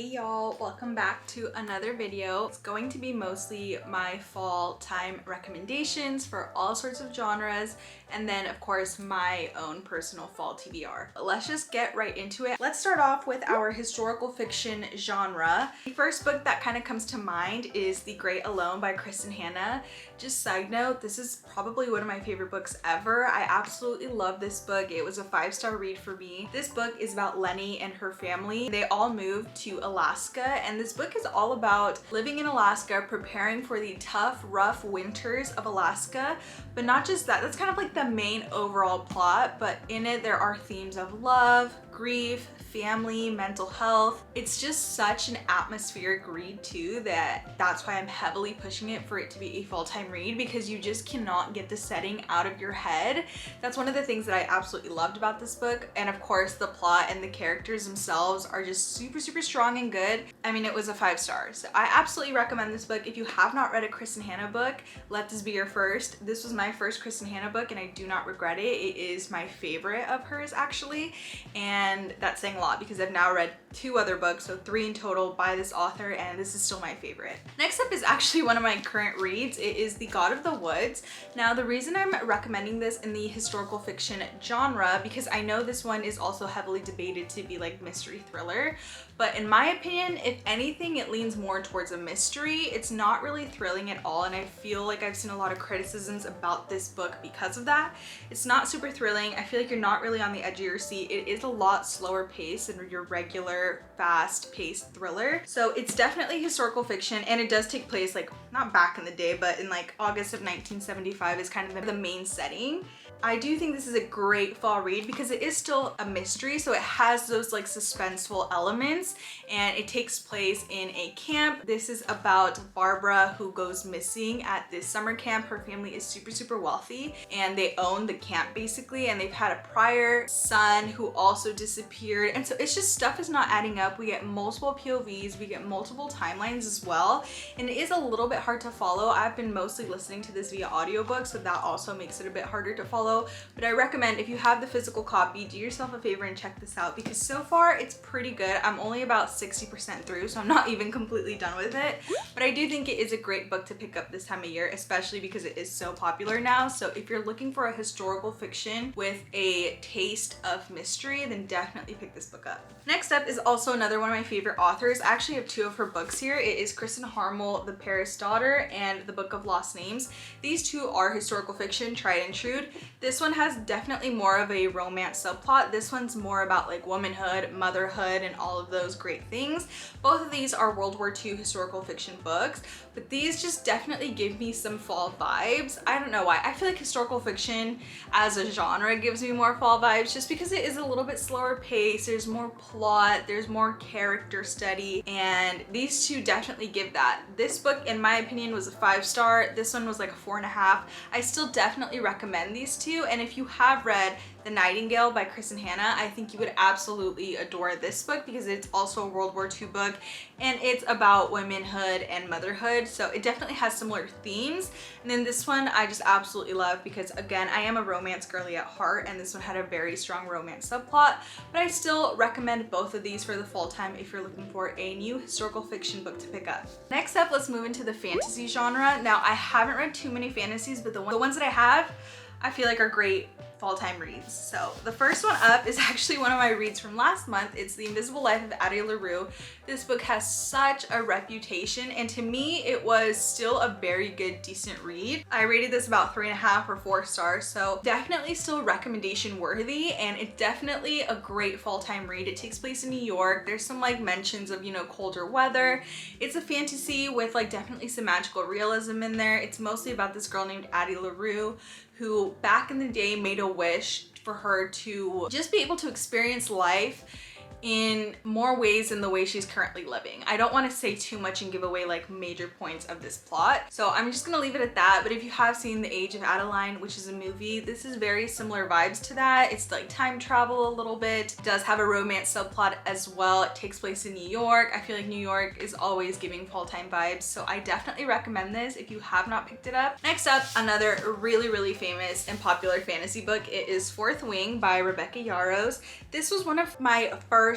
Hey y'all, welcome back to another video. It's going to be mostly my fall time recommendations for all sorts of genres, and then of course my own personal fall TBR. But let's just get right into it. Let's start off with our historical fiction genre. The first book that kind of comes to mind is The Great Alone by Kristen Hanna. Just side note, this is probably one of my favorite books ever. I absolutely love this book. It was a 5-star read for me. This book is about Lenny and her family. They all moved to Alaska, and this book is all about living in Alaska, preparing for the tough, rough winters of Alaska. But not just that, that's kind of like the main overall plot, but in it there are themes of love, grief, family, mental health. It's just such an atmospheric read too, that's why I'm heavily pushing it for it to be a full-time read, because you just cannot get the setting out of your head. That's one of the things that I absolutely loved about this book. And of course the plot and the characters themselves are just super strong and good. I mean, it was a 5 stars. So I absolutely recommend this book. If you have not read a Kristen Hanna book, let this be your first. This was my first Kristen Hanna book and I do not regret it. It is my favorite of hers actually, and that's saying a lot because I've now read 2 other books, so 3 in total by this author, and this is still my favorite. Next up is actually one of my current reads. It is The God of the Woods. Now the reason I'm recommending this in the historical fiction genre, because I know this one is also heavily debated to be like mystery thriller, but in my opinion, if anything, it leans more towards a mystery. It's not really thrilling at all, and I feel like I've seen a lot of criticisms about this book because of that. It's not super thrilling. I feel like you're not really on the edge of your seat. It is a lot slower paced than your regular fast-paced thriller. So it's definitely historical fiction, and it does take place like not back in the day, but in like August of 1975 is kind of the main setting. I do think this is a great fall read because it is still a mystery, so it has those like suspenseful elements, and it takes place in a camp. This is about Barbara, who goes missing at this summer camp. Her family is super wealthy and they own the camp basically, and they've had a prior son who also disappeared, and so it's just stuff is not adding up. We get multiple POVs, we get multiple timelines as well, and it is a little bit hard to follow. I've been mostly listening to this via audiobook, so that also makes it a bit harder to follow. But I recommend, if you have the physical copy, do yourself a favor and check this out, because so far it's pretty good. I'm only about 60% through, so I'm not even completely done with it, but I do think it is a great book to pick up this time of year, especially because it is so popular now. So if you're looking for a historical fiction with a taste of mystery, then definitely pick this book up. Next up is also another one of my favorite authors. I actually have 2 of her books here. It is Kristen Harmel, The Paris Daughter, and The Book of Lost Names. These 2 are historical fiction, tried and true. This one has definitely more of a romance subplot. This one's more about like womanhood, motherhood, and all of those great things. Both of these are World War II historical fiction books, but these just definitely give me some fall vibes. I don't know why. I feel like historical fiction as a genre gives me more fall vibes just because it is a little bit slower pace. There's more plot, there's more character study, and these 2 definitely give that. This book, in my opinion, was a 5-star. This one was like a 4.5. I still definitely recommend these 2. And if you have read The Nightingale by Kristen Hanna, I think you would absolutely adore this book because it's also a World War II book, and it's about womanhood and motherhood, so it definitely has similar themes. And then this one I just absolutely love because, again, I am a romance girly at heart, and this one had a very strong romance subplot, but I still recommend both of these for the fall time if you're looking for a new historical fiction book to pick up. Next up, let's move into the fantasy genre. Now, I haven't read too many fantasies, but the ones that I have, I feel like are great fall time reads. So the first one up is actually one of my reads from last month. It's The Invisible Life of Addie LaRue. This book has such a reputation, and to me it was still a very good, decent read. I rated this about 3.5 or 4 stars, so definitely still recommendation worthy, and it's definitely a great fall time read. It takes place in New York. There's some like mentions of, you know, colder weather. It's a fantasy with like definitely some magical realism in there. It's mostly about this girl named Addie LaRue who back in the day made a wish for her to just be able to experience life in more ways than the way she's currently living. I don't want to say too much and give away like major points of this plot, so I'm just gonna leave it at that. But if you have seen The Age of Adeline, which is a movie, this is very similar vibes to that. It's like time travel a little bit. It does have a romance subplot as well. It takes place in New York. I feel like New York is always giving fall time vibes, so I definitely recommend this if you have not picked it up. Next up, another really famous and popular fantasy book. It is Fourth Wing by Rebecca Yarros. This was one of my first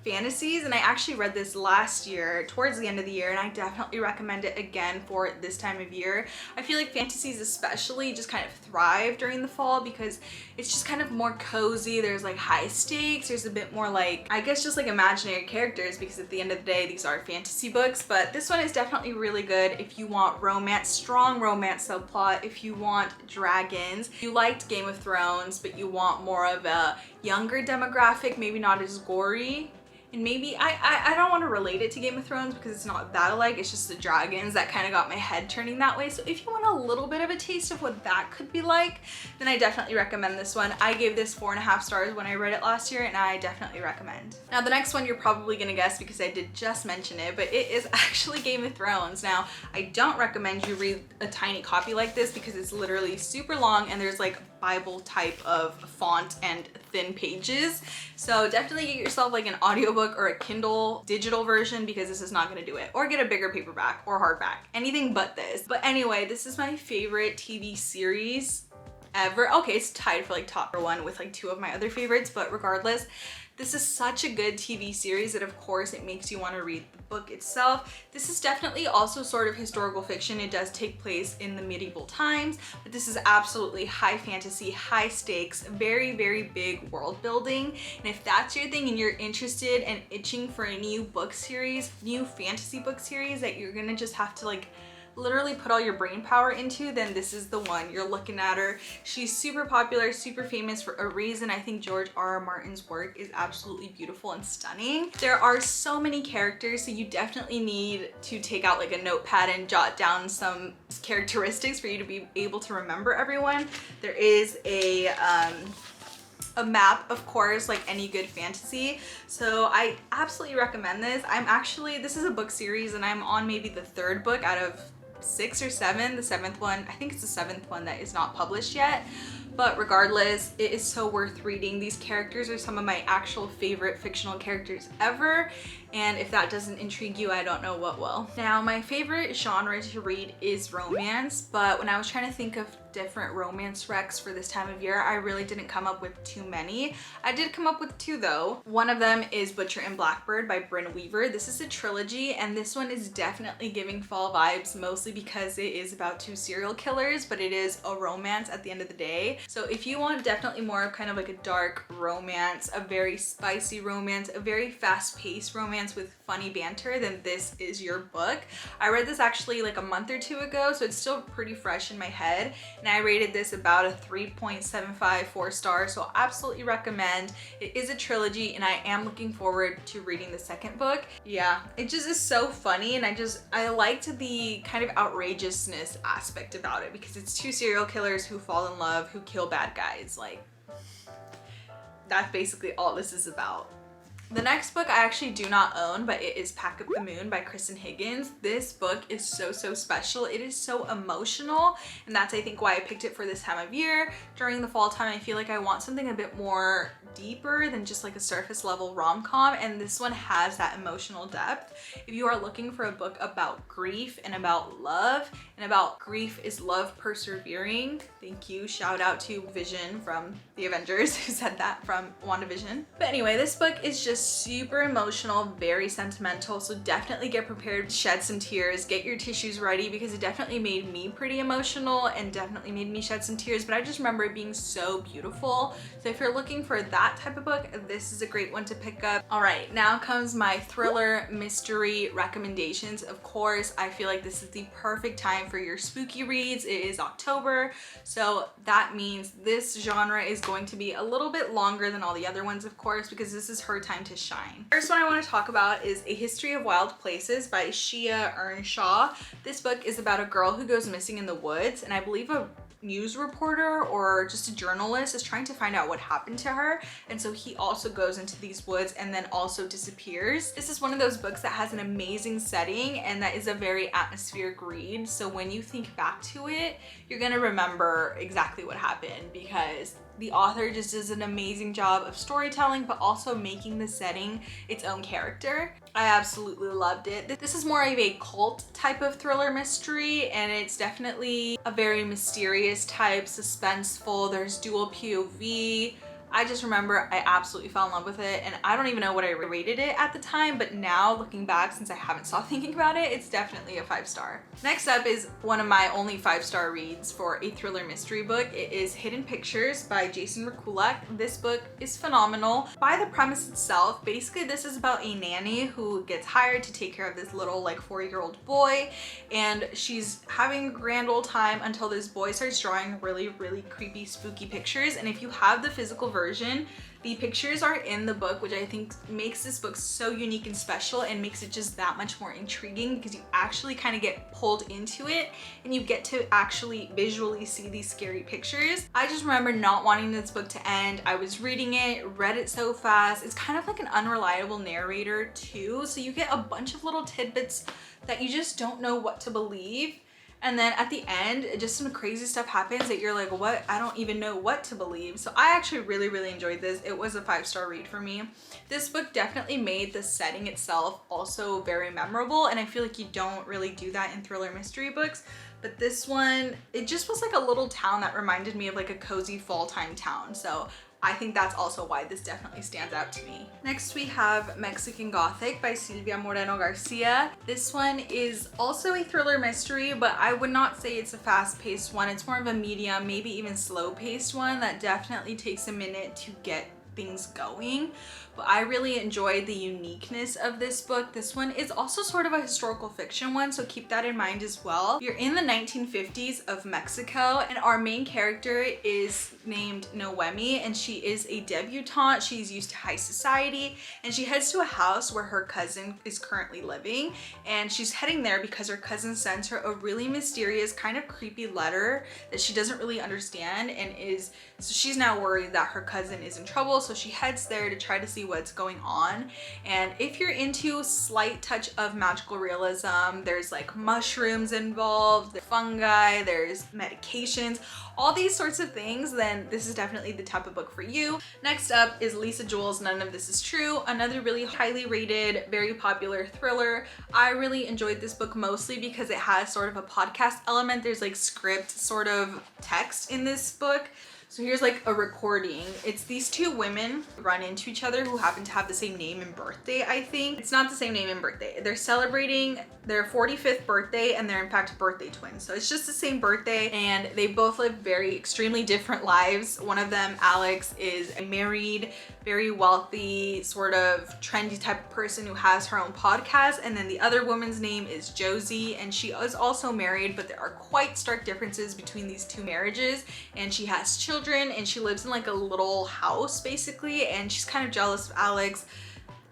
fantasies, and I actually read this last year towards the end of the year, and I definitely recommend it again for this time of year. I feel like fantasies especially just kind of thrive during the fall because it's just kind of more cozy. There's like high stakes, there's a bit more like, I guess, just like imaginary characters, because at the end of the day these are fantasy books. But this one is definitely really good if you want romance, strong romance subplot, if you want dragons, if you liked Game of Thrones but you want more of a younger demographic, maybe not as gory. And maybe, I don't want to relate it to Game of Thrones because it's not that alike, it's just the dragons that kind of got my head turning that way. So if you want a little bit of a taste of what that could be like, then I definitely recommend this one. I gave this 4.5 stars when I read it last year, and I definitely recommend. Now the next one you're probably gonna guess because I did just mention it, but it is actually Game of Thrones. Now, I don't recommend you read a tiny copy like this because it's literally super long and there's like Bible type of font and thin pages. So definitely get yourself like an audiobook or a Kindle digital version because this is not gonna do it. Or get a bigger paperback or hardback, anything but this. But anyway, this is my favorite TV series ever. Okay, it's tied for like top one with like 2 of my other favorites, but regardless, this is such a good TV series that of course it makes you want to read the book itself. This is definitely also sort of historical fiction. It does take place in the medieval times, but this is absolutely high fantasy, high stakes, very, very big world building. And if that's your thing and you're interested and itching for a new book series, new fantasy book series that you're gonna just have to like literally put all your brain power into, then this is the one. You're looking at her. She's super popular, super famous for a reason. I think George R.R. Martin's work is absolutely beautiful and stunning. There are so many characters, so you definitely need to take out like a notepad and jot down some characteristics for you to be able to remember everyone. There is a map, of course, like any good fantasy. So I absolutely recommend this. This is a book series and I'm on maybe the 3rd book out of 6 or 7. The 7th one, I think it's the 7th one that is not published yet. But regardless, it is so worth reading. These characters are some of my actual favorite fictional characters ever. And if that doesn't intrigue you, I don't know what will. Now, my favorite genre to read is romance, but when I was trying to think of different romance recs for this time of year, I really didn't come up with too many. I did come up with 2 though. One of them is Butcher and Blackbird by Bryn Weaver. This is a trilogy, and this one is definitely giving fall vibes, mostly because it is about 2 serial killers, but it is a romance at the end of the day. So if you want definitely more of kind of like a dark romance, a very spicy romance, a very fast-paced romance with funny banter, then this is your book. I read this actually like a month or 2 ago, so it's still pretty fresh in my head, and I rated this about a 3.75, 4 stars, so absolutely recommend. It is a trilogy and I am looking forward to reading the 2nd book. Yeah, it just is so funny, and I liked the kind of outrageousness aspect about it because it's 2 serial killers who fall in love, who kill bad guys. Like, that's basically all this is about. The next book I actually do not own, but it is Pack Up the Moon by Kristen Higgins. This book is so special. It is so emotional, and that's I think why I picked it for this time of year. During the fall time, I feel like I want something a bit more deeper than just like a surface level rom-com, and this one has that emotional depth. If you are looking for a book about grief and about love, and about grief is love persevering, thank you, shout out to Vision from the Avengers who said that from WandaVision. But anyway, this book is just super emotional, very sentimental, so definitely get prepared to shed some tears, get your tissues ready, because it definitely made me pretty emotional and definitely made me shed some tears, but I just remember it being so beautiful. So if you're looking for that type of book, this is a great one to pick up. All right, now comes my thriller mystery recommendations. Of course, I feel like this is the perfect time for your spooky reads. It is October, so that means this genre is going to be a little bit longer than all the other ones, of course, because this is her time to shine. First one I want to talk about is A History of Wild Places by Shia Earnshaw. This book is about a girl who goes missing in the woods, and I believe a news reporter or just a journalist is trying to find out what happened to her, and so he also goes into these woods and then also disappears. This is one of those books that has an amazing setting and that is a very atmospheric read, so when you think back to it, you're gonna remember exactly what happened because the author just does an amazing job of storytelling, but also making the setting its own character. I absolutely loved it. This is more of a cult type of thriller mystery, and it's definitely a very mysterious type, suspenseful. There's dual POV. I just remember I absolutely fell in love with it, and I don't even know what I rated it at the time, but now looking back, since I haven't stopped thinking about it, it's definitely a 5-star. Next up is one of my only 5-star reads for a thriller mystery book. It is Hidden Pictures by Jason Rekulak. This book is phenomenal. By the premise itself, basically this is about a nanny who gets hired to take care of this little like 4-year-old boy, and she's having a grand old time until this boy starts drawing really creepy, spooky pictures. And if you have the physical version, the pictures are in the book, which I think makes this book so unique and special and makes it just that much more intriguing, because you actually kind of get pulled into it and you get to actually visually see these scary pictures. I just remember not wanting this book to end. I was reading it, read it so fast. It's kind of like an unreliable narrator too, so you get a bunch of little tidbits that you just don't know what to believe. And then at the end, just some crazy stuff happens that you're like, what? I don't even know what to believe. So I actually really enjoyed this. It was a 5-star read for me. This book definitely made the setting itself also very memorable, and I feel like you don't really do that in thriller mystery books. But this one, it just was like a little town that reminded me of like a cozy fall time town. So I think that's also why this definitely stands out to me. Next we have Mexican Gothic by Silvia Moreno Garcia. This one is also a thriller mystery, but I would not say it's a fast-paced one. It's more of a medium, maybe even slow-paced one that definitely takes a minute to get things going. But I really enjoyed the uniqueness of this book. This one is also sort of a historical fiction one, so keep that in mind as well. You're in the 1950s of Mexico, and our main character is named Noemi, and she is a debutante. She's used to high society, and she heads to a house where her cousin is currently living, and she's heading there because her cousin sends her a really mysterious, kind of creepy letter that she doesn't really understand, and so she's now worried that her cousin is in trouble, so she heads there to try to see what's going on. And if you're into slight touch of magical realism, there's like mushrooms involved, there's fungi, there's medications, all these sorts of things, then this is definitely the type of book for you. Next up is Lisa Jewell's None of This Is True, another really highly rated, very popular thriller. I really enjoyed this book mostly because it has sort of a podcast element. There's like script sort of text in this book. So here's like a recording. It's these two women run into each other who happen to have the same name and birthday, I think. It's not the same name and birthday. They're celebrating their 45th birthday, and they're in fact birthday twins. So it's just the same birthday, and they both live very extremely different lives. One of them, Alex, is a married, very wealthy, sort of trendy type of person who has her own podcast. And then the other woman's name is Josie, and she is also married, but there are quite stark differences between these two marriages. And she has children, and she lives in like a little house basically, and she's kind of jealous of Alex.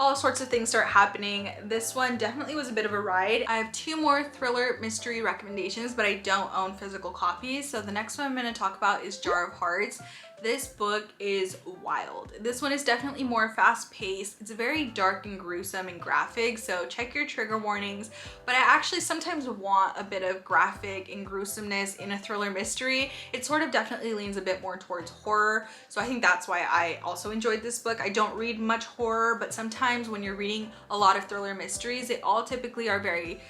All sorts of things start happening. This one definitely was a bit of a ride. I have 2 more thriller mystery recommendations, but I don't own physical copies. So the next one I'm going to talk about is Jar of Hearts. This book is wild. This one is definitely more fast-paced. It's very dark and gruesome and graphic, so check your trigger warnings. But I actually sometimes want a bit of graphic and gruesomeness in a thriller mystery. It sort of definitely leans a bit more towards horror, so I think that's why I also enjoyed this book. I don't read much horror, but sometimes when you're reading a lot of thriller mysteries, they all typically are very,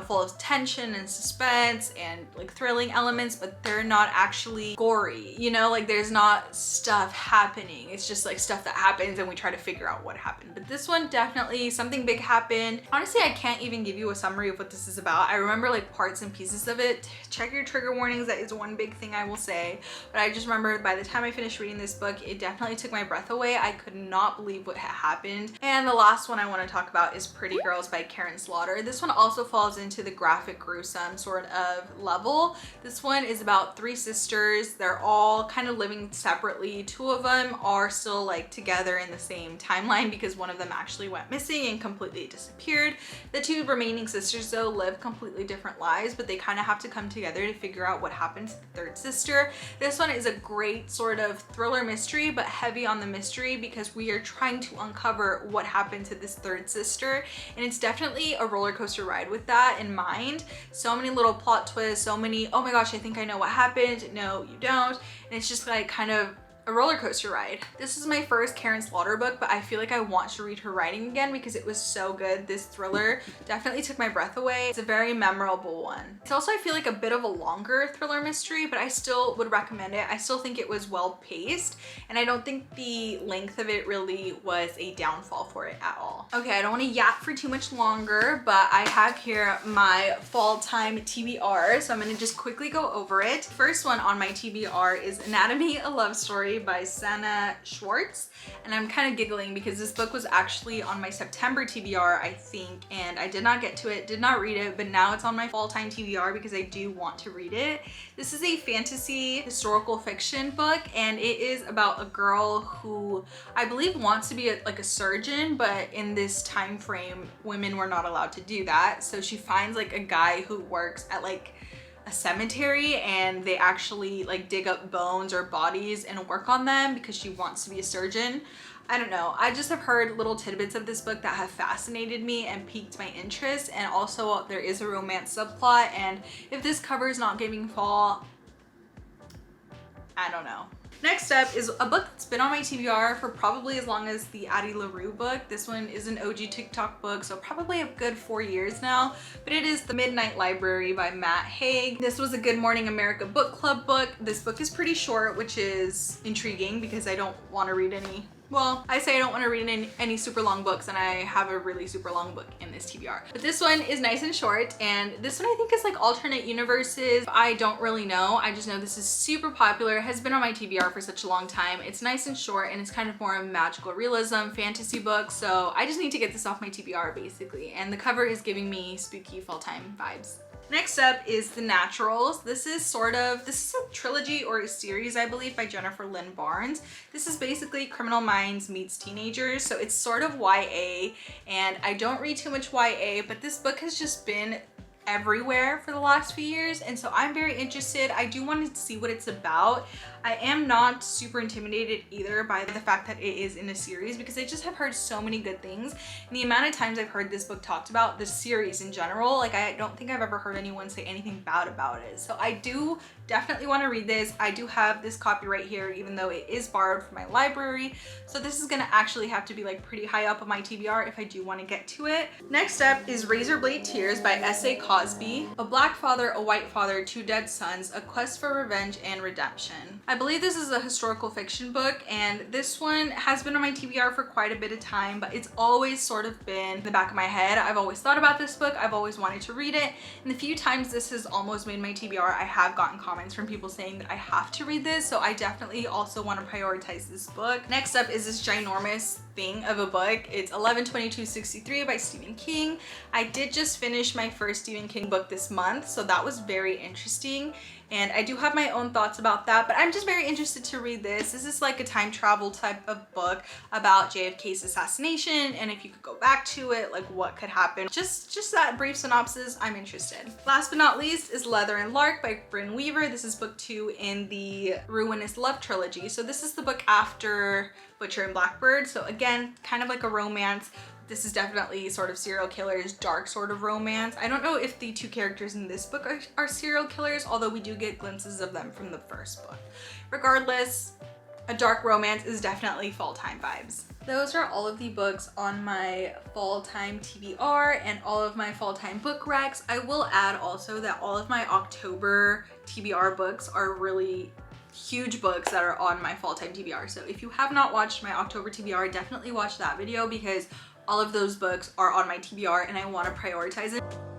full of tension and suspense and like thrilling elements, but they're not actually gory, like there's not stuff happening. It's just like stuff that happens and we try to figure out what happened. But this one, definitely something big happened. Honestly, I can't even give you a summary of what this is about. I remember like parts and pieces of it. Check your trigger warnings. That is one big thing I will say. But I just remember by the time I finished reading this book, it definitely took my breath away. I could not believe what had happened. And the last one I want to talk about is Pretty Girls by Karen Slaughter. This one also falls into the graphic gruesome sort of level. This one is about 3 sisters. They're all kind of living separately. 2 of them are still like together in the same timeline because one of them actually went missing and completely disappeared. The 2 remaining sisters though live completely different lives, but they kind of have to come together to figure out what happened to the 3rd sister. This one is a great sort of thriller mystery, but heavy on the mystery because we are trying to uncover what happened to this 3rd sister, and it's definitely a roller coaster ride with that in mind. So many little plot twists, so many, oh my gosh, I think I know what happened. No, you don't. And it's just like kind of a roller coaster ride. This is my first Karen Slaughter book, but I feel like I want to read her writing again because it was so good. This thriller definitely took my breath away. It's a very memorable one. It's also, I feel like, a bit of a longer thriller mystery, but I still would recommend it. I still think it was well paced, and I don't think the length of it really was a downfall for it at all. Okay, I don't want to yap for too much longer, but I have here my fall time TBR, so I'm going to just quickly go over it. First one on my TBR is Anatomy: A Love Story by Sana Schwartz, and I'm kind of giggling because this book was actually on my September TBR, I think, and I did not get to it, did not read it, but now it's on my fall time TBR because I do want to read it. This is a fantasy historical fiction book, and it is about a girl who I believe wants to be like a surgeon, but in this time frame women were not allowed to do that, so she finds like a guy who works at like a cemetery, and they actually like dig up bones or bodies and work on them because she wants to be a surgeon. I don't know, I just have heard little tidbits of this book that have fascinated me and piqued my interest, and also there is a romance subplot, and if this cover is not giving fall, I don't know. Next up is a book that's been on my TBR for probably as long as the Addie LaRue book. This one is an OG TikTok book, so probably a good 4 years now, but it is The Midnight Library by Matt Haig. This was a Good Morning America book club book. This book is pretty short, which is intriguing because I don't want to read any, well, I say I don't want to read any super long books, and I have a really super long book in this TBR. But this one is nice and short, and this one I think is like alternate universes. I don't really know. I just know this is super popular. It has been on my TBR for such a long time. It's nice and short, and it's kind of more a magical realism fantasy book. So I just need to get this off my TBR basically. And the cover is giving me spooky fall time vibes. Next up is The Naturals. This is a trilogy or a series, I believe, by Jennifer Lynn Barnes. This is basically Criminal Minds meets teenagers, so it's sort of YA, and I don't read too much YA, but this book has just been everywhere for the last few years, and so I'm very interested. I do want to see what it's about. I am not super intimidated either by the fact that it is in a series because I just have heard so many good things, and the amount of times I've heard this book talked about, the series in general, like I don't think I've ever heard anyone say anything bad about it. So I do definitely want to read this. I do have this copy right here, even though it is borrowed from my library, so this is gonna actually have to be like pretty high up on my TBR if I do want to get to it. Next up is Razorblade Tears by S.A. Cosby. A black father, a white father, two dead sons, a quest for revenge and redemption. I believe this is a historical fiction book, and this one has been on my TBR for quite a bit of time, but it's always sort of been in the back of my head. I've always thought about this book. I've always wanted to read it, and the few times this has almost made my TBR, I have gotten comments from people saying that I have to read this, so I definitely also want to prioritize this book. Next up is this ginormous thing of a book. It's 11/22/63 by Stephen King. I did just finish my first Stephen King book this month, so that was very interesting, and I do have my own thoughts about that, but I'm just very interested to read this. This is like a time travel type of book about JFK's assassination, and if you could go back to it, like what could happen. Just that brief synopsis, I'm interested. Last but not least is Leather and Lark by Bryn Weaver. This is book 2 in the Ruinous Love trilogy. So this is the book after Butcher and Blackbird. So again, kind of like a romance. This is definitely sort of serial killers, dark sort of romance. I don't know if the two characters in this book are serial killers, although we do get glimpses of them from the first book. Regardless, a dark romance is definitely fall time vibes. Those are all of the books on my fall time TBR and all of my fall time book recs. I will add also that all of my October TBR books are really huge books that are on my fall time TBR. So if you have not watched my October TBR, definitely watch that video because all of those books are on my TBR and I want to prioritize it.